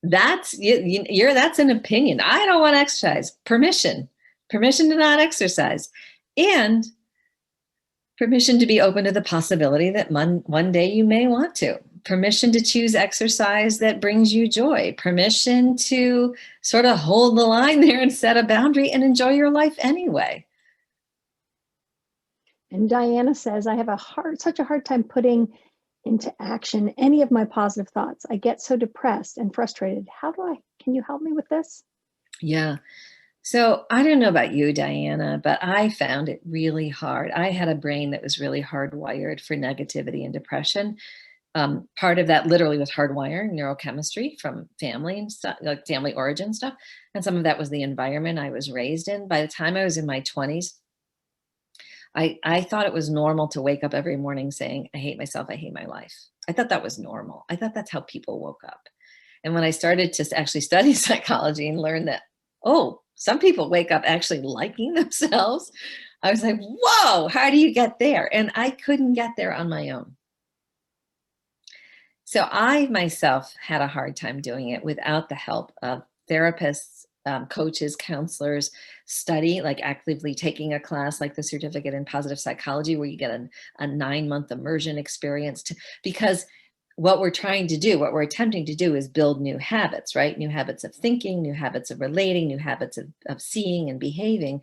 That's that's an opinion. I don't want to exercise. Permission to not exercise, and permission to be open to the possibility that one day you may want to. Permission to choose exercise that brings you joy. Permission to sort of hold the line there and set a boundary and enjoy your life anyway. And Diana says, I have such a hard time putting into action any of my positive thoughts. I get so depressed and frustrated. Can you help me with this? Yeah. So I don't know about you, Diana, but I found it really hard. I had a brain that was really hardwired for negativity and depression. Part of that literally was hardwiring, neurochemistry from family and stuff, like family origin stuff. And some of that was the environment I was raised in. By the time I was in my 20s, I thought it was normal to wake up every morning saying, I hate myself, I hate my life. I thought that was normal. I thought that's how people woke up. And when I started to actually study psychology and learn that, oh, some people wake up actually liking themselves, I was like, whoa, how do you get there? And I couldn't get there on my own. So I myself had a hard time doing it without the help of therapists, coaches, counselors, study, like actively taking a class like the certificate in positive psychology, where you get a 9-month immersion experience because what we're trying to do, what we're attempting to do is build new habits, right? New habits of thinking, new habits of relating, new habits of seeing and behaving.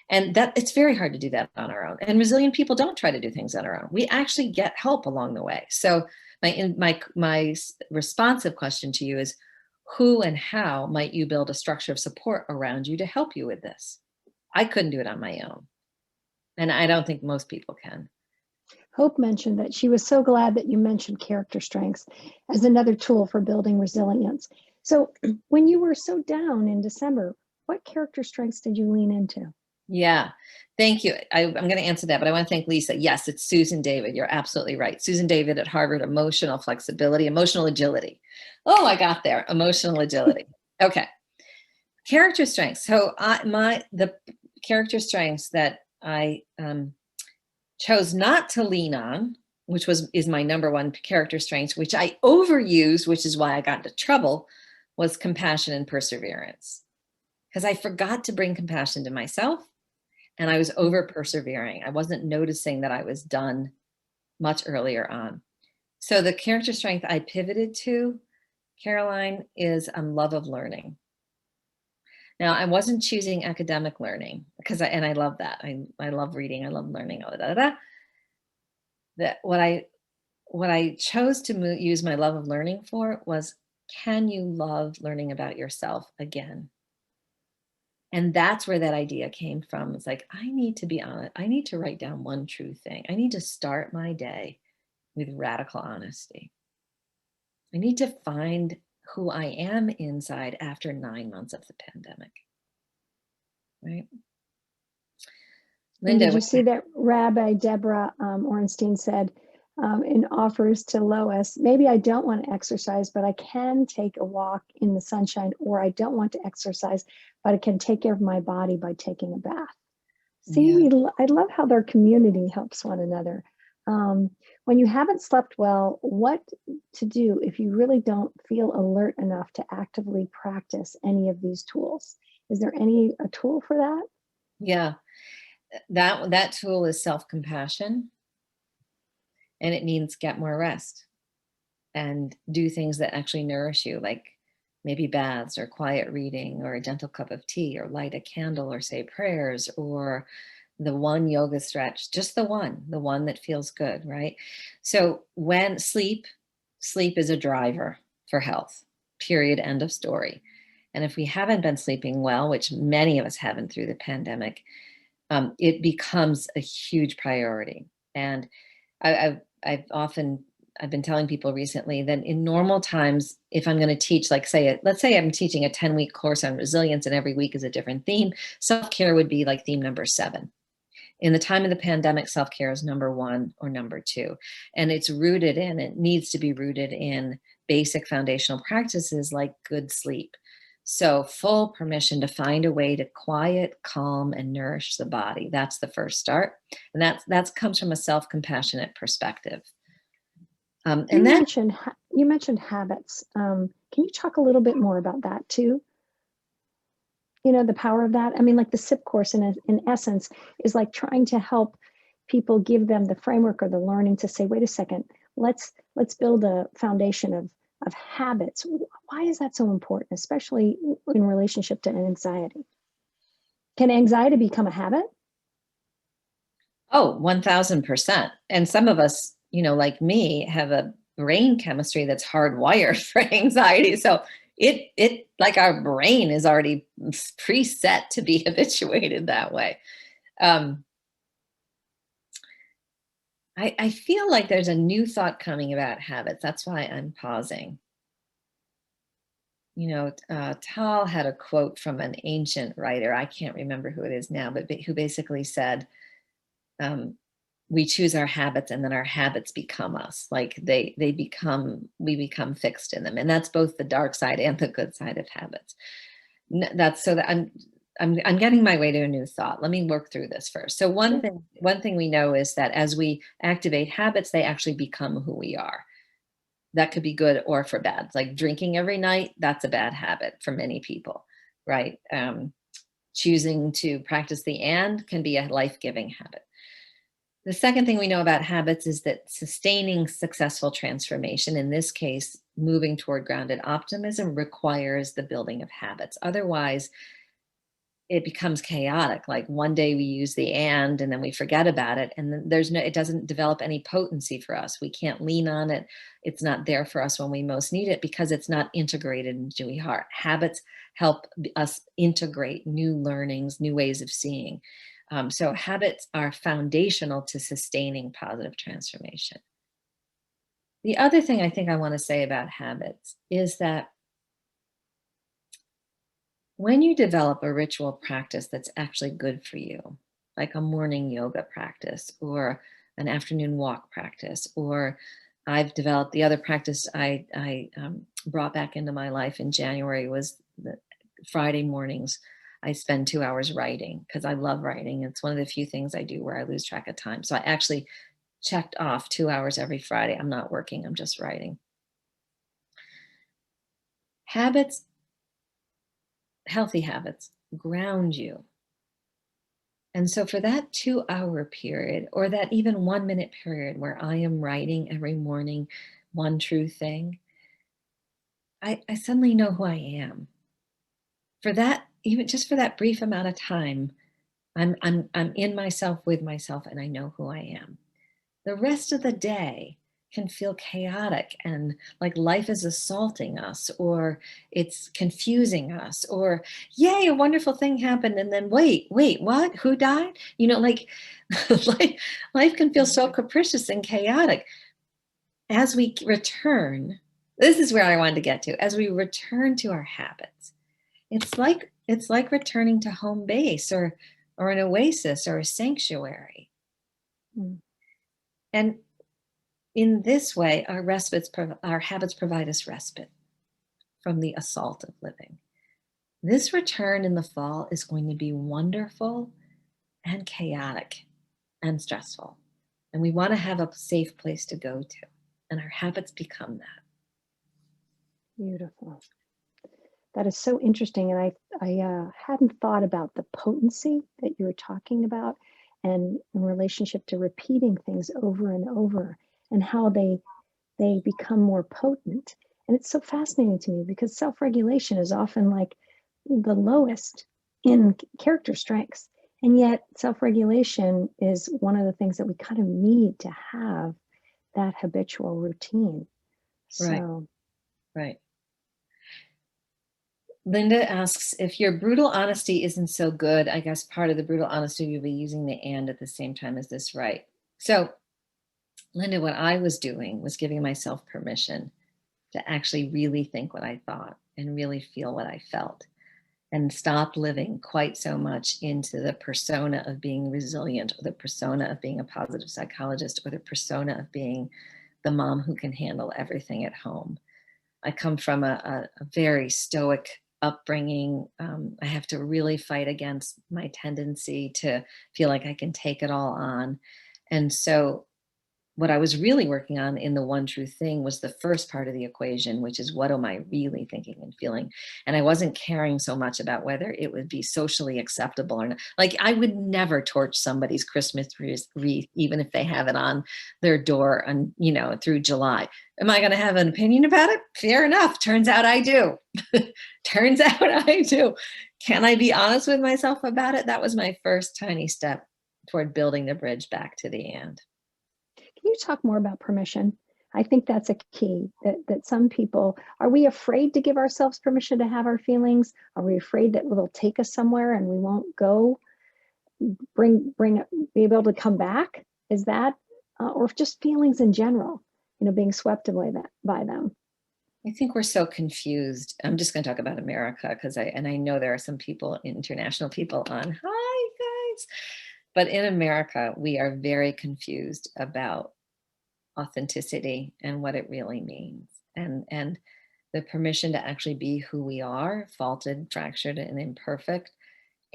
And that it's very hard to do that on our own. And resilient people don't try to do things on our own. We actually get help along the way. So my responsive question to you is, who and how might you build a structure of support around you to help you with this? I couldn't do it on my own. And I don't think most people can. Hope mentioned that she was so glad that you mentioned character strengths as another tool for building resilience. So when you were so down in December, what character strengths did you lean into? Yeah, thank you. I'm going to answer that, but I want to thank Lisa. Yes, it's Susan David. You're absolutely right. Susan David at Harvard, emotional flexibility, emotional agility. Oh, I got there. Emotional agility. Okay. Character strengths. So the character strengths that I chose not to lean on, which is my number one character strength, which I overused, which is why I got into trouble, was compassion and perseverance. Because I forgot to bring compassion to myself. And I was over persevering. I wasn't noticing that I was done much earlier on. So the character strength I pivoted to, Caroline, is love of learning. Now, I wasn't choosing academic learning because I love that. I love reading. I love learning. That what I chose to use my love of learning for was, can you love learning about yourself again? And that's where that idea came from. It's like, I need to be honest. I need to write down one true thing. I need to start my day with radical honesty. I need to find who I am inside after 9 months of the pandemic. Right? And Linda. did you see that Rabbi Deborah Orenstein said in offers to Lois, maybe I don't want to exercise, but I can take a walk in the sunshine, or I don't want to exercise, but I can take care of my body by taking a bath. See, Yeah. I love how their community helps one another. When you haven't slept well, what to do if you really don't feel alert enough to actively practice any of these tools? Is there a tool for that? Yeah. That tool is self-compassion, and it means get more rest and do things that actually nourish you, like maybe baths or quiet reading or a gentle cup of tea or light a candle or say prayers or the one yoga stretch, just the one that feels good, right? So when sleep is a driver for health, period, end of story. And if we haven't been sleeping well, which many of us haven't through the pandemic, it becomes a huge priority. And I've been telling people recently that in normal times, if I'm going to teach, like let's say I'm teaching a 10-week course on resilience and every week is a different theme, self-care would be like theme number 7. In the time of the pandemic, self-care is number 1 or number 2. And it needs to be rooted in basic foundational practices like good sleep. So full permission to find a way to quiet, calm, and nourish the body. That's the first start. And that comes from a self-compassionate perspective. And you then mentioned habits. Can you talk a little bit more about that too? The power of that. I mean, like the SIP course in essence is like trying to help people, give them the framework or the learning to say, wait a second, let's build a foundation of habits. Why is that so important, especially in relationship to anxiety? Can anxiety become a habit? Oh, 1000%. And some of us, like me, have a brain chemistry that's hardwired for anxiety. So it like our brain is already preset to be habituated that way. I feel like there's a new thought coming about habits. That's why I'm pausing. Tal had a quote from an ancient writer. I can't remember who it is now, but who basically said, we choose our habits and then our habits become us. Like we become fixed in them. And that's both the dark side and the good side of habits. That's so that I'm getting my way to a new thought. Let me work through this first. So one thing we know is that as we activate habits, they actually become who we are. That could be good or for bad. Like drinking every night, that's a bad habit for many people, right? Choosing to practice the and can be a life-giving habit. The second thing we know about habits is that sustaining successful transformation, in this case, moving toward grounded optimism, requires the building of habits. Otherwise, it becomes chaotic. Like one day we use the and then we forget about it. And then it doesn't develop any potency for us. We can't lean on it. It's not there for us when we most need it because it's not integrated into our heart. Habits help us integrate new learnings, new ways of seeing. So habits are foundational to sustaining positive transformation. The other thing I think I want to say about habits is that when you develop a ritual practice that's actually good for you, like a morning yoga practice or an afternoon walk practice, or I've developed the other practice I brought back into my life in January was the Friday mornings. I spend 2 hours writing because I love writing. It's one of the few things I do where I lose track of time. So I actually checked off 2 hours every Friday. I'm not working, I'm just writing. Habits, healthy habits, ground you. And so for that 2 hour period, or that even 1 minute period where I am writing every morning one true thing, I suddenly know who I am. For that, even just for that brief amount of time, I'm in myself, with myself, and I know who I am. The rest of the day can feel chaotic and like life is assaulting us, or it's confusing us, or yay, a wonderful thing happened. And then wait, what? Who died? Like life can feel so capricious and chaotic. As we return, this is where I wanted to get to, as we return to our habits, it's like returning to home base or an oasis or a sanctuary. Mm. And in this way, our habits provide us respite from the assault of living. This return in the fall is going to be wonderful and chaotic and stressful. And we want to have a safe place to go to. And our habits become that. Beautiful. That is so interesting. And I hadn't thought about the potency that you were talking about and in relationship to repeating things over and over and how they become more potent. And it's so fascinating to me because self-regulation is often like the lowest in character strengths. And yet self-regulation is one of the things that we kind of need to have that habitual routine. Right, So right. Linda asks, if your brutal honesty isn't so good, I guess part of the brutal honesty you'll be using the and at the same time. Is this right? So, Linda, what I was doing was giving myself permission to actually really think what I thought and really feel what I felt, and stop living quite so much into the persona of being resilient, or the persona of being a positive psychologist, or the persona of being the mom who can handle everything at home. I come from a very stoic upbringing. I have to really fight against my tendency to feel like I can take it all on. And so what I was really working on in the one true thing was the first part of the equation, which is what am I really thinking and feeling? And I wasn't caring so much about whether it would be socially acceptable or not. Like I would never torch somebody's Christmas wreath, even if they have it on their door and, through July. Am I going to have an opinion about it? Fair enough. Turns out I do. Turns out I do. Can I be honest with myself about it? That was my first tiny step toward building the bridge back to the end. can you talk more about permission? I think that's a key that some people, are we afraid to give ourselves permission to have our feelings? Are we afraid that they'll take us somewhere and we won't go be able to come back? Is that, or just feelings in general, being swept away by them? I think we're so confused. I'm just going to talk about America because I know there are some people, international people on. Hi, guys. But in America, we are very confused about authenticity and what it really means. And the permission to actually be who we are, faulted, fractured, and imperfect,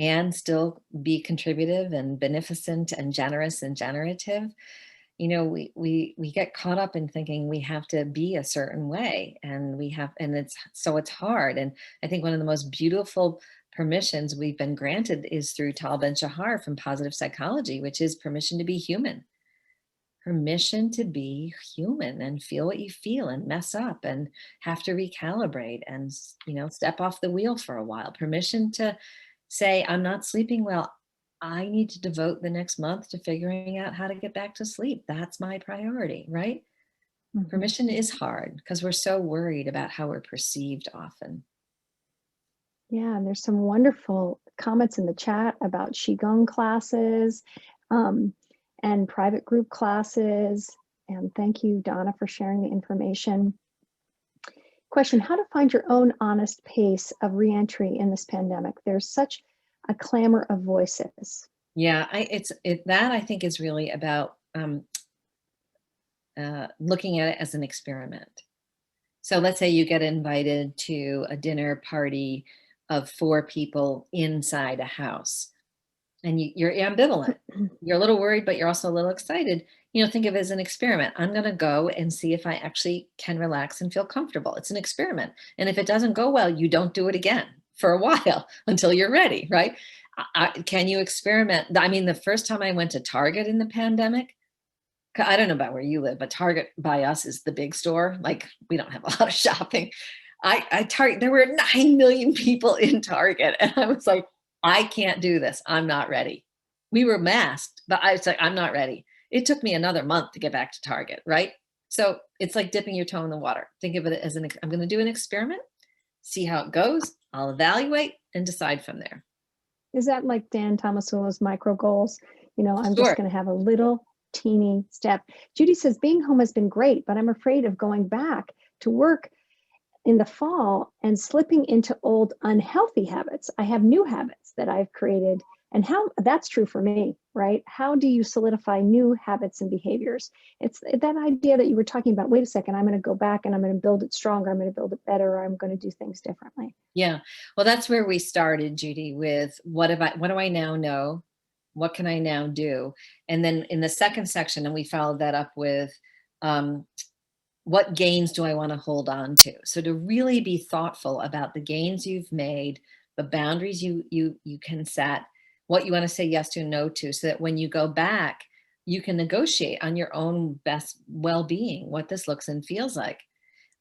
and still be contributive and beneficent and generous and generative. We get caught up in thinking we have to be a certain way, and it's hard. And I think one of the most beautiful permissions we've been granted is through Tal Ben Shahar from positive psychology, which is permission to be human. permission to be human and feel what you feel and mess up and have to recalibrate and, step off the wheel for a while. Permission to say, I'm not sleeping well. I need to devote the next month to figuring out how to get back to sleep. That's my priority, right? Mhm. Permission is hard because we're so worried about how we're perceived often. Yeah, and there's some wonderful comments in the chat about Qigong classes um, and private group classes. And thank you, Donna, for sharing the information. Question, how to find your own honest pace of reentry in this pandemic? There's such a clamor of voices. Yeah, that I think is really about looking at it as an experiment. So let's say you get invited to a dinner party of 4 people inside a house, and you're ambivalent. You're a little worried, but you're also a little excited. Think of it as an experiment. I'm going to go and see if I actually can relax and feel comfortable. It's an experiment. And if it doesn't go well, you don't do it again for a while until you're ready, right? Can you experiment? I mean, the first time I went to Target in the pandemic, I don't know about where you live, but Target by us is the big store. Like, we don't have a lot of shopping. Target, there were 9 million people in Target. And I was like, I can't do this. I'm not ready. We were masked, but I was like, I'm not ready. It took me another month to get back to Target, right? So it's like dipping your toe in the water. Think of it as I'm going to do an experiment, see how it goes. I'll evaluate and decide from there. Is that like Dan Tomasolo's micro goals? I'm Sure. just going to have a little teeny step. Judy says, being home has been great, but I'm afraid of going back to work in the fall and slipping into old unhealthy habits. I have new habits that I've created, and how that's true for me, right? How do you solidify new habits and behaviors? It's that idea that you were talking about. Wait a second, I'm going to go back and I'm going to build it stronger. I'm going to build it better. Or I'm going to do things differently. Yeah. Well, that's where we started, Judy, with what do I now know? What can I now do? And then in the second section, and we followed that up with what gains do I want to hold on to? So to really be thoughtful about the gains you've made, the boundaries you can set, what you want to say yes to, no to, so that when you go back, you can negotiate on your own best well-being, what this looks and feels like.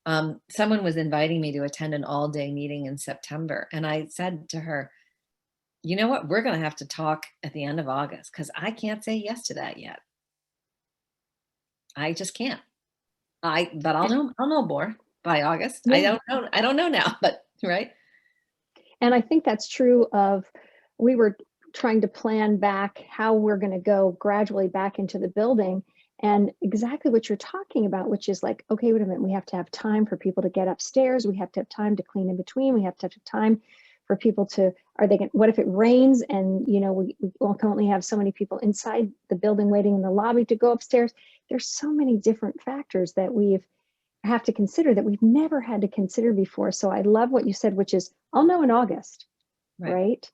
Someone was inviting me to attend an all-day meeting in September, and I said to her, you know what, we're going to have to talk at the end of August because I can't say yes to that yet. I just can't. But I'll know more by August. Yeah. I don't know now, but right. And I think that's true of, we were trying to plan back how we're going to go gradually back into the building, and exactly what you're talking about, which is like, okay, wait a minute, we have to have time for people to get upstairs. We have to have time to clean in between. We have to have time for people to, what if it rains and, we can only have so many people inside the building waiting in the lobby to go upstairs. There's so many different factors that we have to consider that we've never had to consider before. So I love what you said, which is, I'll know in August, right?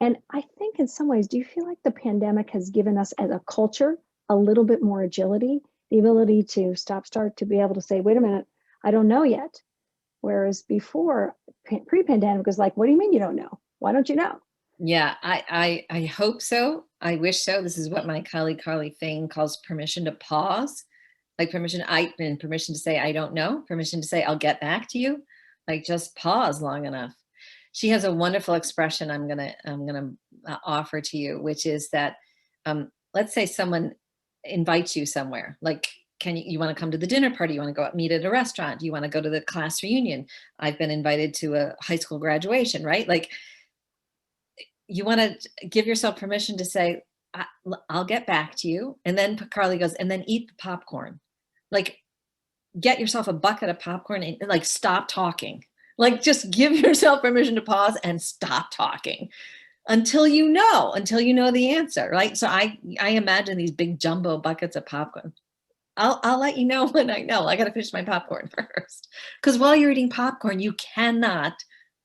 And I think in some ways, do you feel like the pandemic has given us as a culture a little bit more agility, the ability to stop, start, to be able to say, wait a minute, I don't know yet. Whereas before, pre-pandemic was like, what do you mean you don't know? Why don't you know? Yeah, I hope so. I wish so. This is what my colleague Carly Fain calls permission to pause. Like permission to say, I don't know, permission to say, I'll get back to you. Like just pause long enough. She has a wonderful expression I'm gonna offer to you, which is that let's say someone invites you somewhere, like, you want to come to the dinner party? You want to go out, meet at a restaurant? You want to go to the class reunion? I've been invited to a high school graduation, right? Like, you want to give yourself permission to say, I'll get back to you. And then Carly goes, and then eat the popcorn. Like, get yourself a bucket of popcorn and like stop talking. Like, just give yourself permission to pause and stop talking until you know the answer, right? So I imagine these big jumbo buckets of popcorn. I'll let you know when I know. I got to finish my popcorn first. Because while you're eating popcorn, you cannot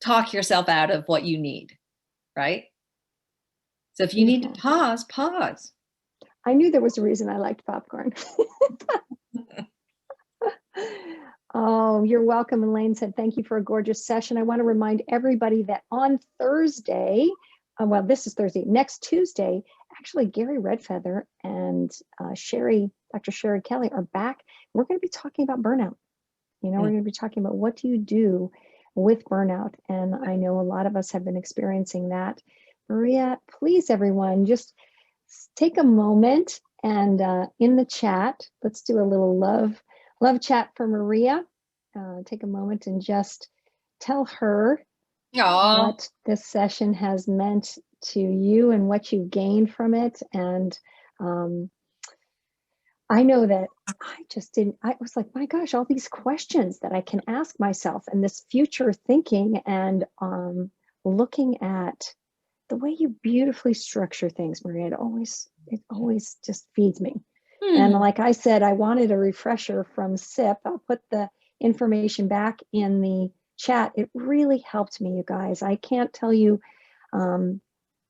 talk yourself out of what you need, right? So if you need to pause. I knew there was a reason I liked popcorn. Oh, you're welcome. Elaine said, thank you for a gorgeous session. I want to remind everybody that on Thursday, well, this is Thursday, next Tuesday, actually, Gary Redfeather and and Dr. Sherry Kelly are back. We're going to be talking about burnout. We're going to be talking about what do you do with burnout. And I know a lot of us have been experiencing that. Maria, please, everyone, just take a moment and in the chat, let's do a little love chat for Maria. Take a moment and just tell her what this session has meant to you and what you've gained from it. And I know that I was like, my gosh, all these questions that I can ask myself and this future thinking and looking at the way you beautifully structure things, Maria, it always just feeds me. And like I said, I wanted a refresher from SIP. I'll put the information back in the chat. It really helped me, you guys. I can't tell you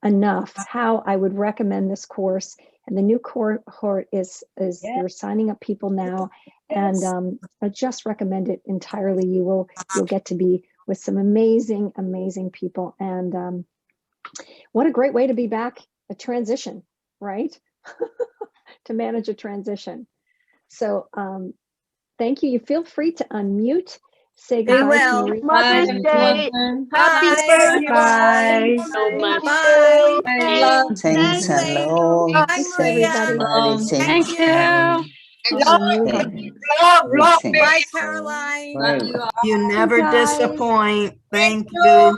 enough how I would recommend this course. And the new cohort is you're signing up people now, and I just recommend it entirely. You'll get to be with some amazing people, and what a great way to be back a transition, right? To manage a transition. So thank you. You feel free to unmute. Say goodbye to Maria. Mother's Day. Happy Bye. Bye. Thanks a lot. Thanks, everybody. Thank you. Bye, Caroline. Love you all. You never guys. disappoint. Thank you.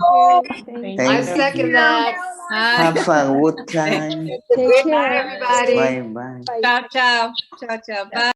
Thank I you. second that. Have a good time. Take care, everybody. Bye bye. Ciao, ciao. Ciao, ciao. Bye.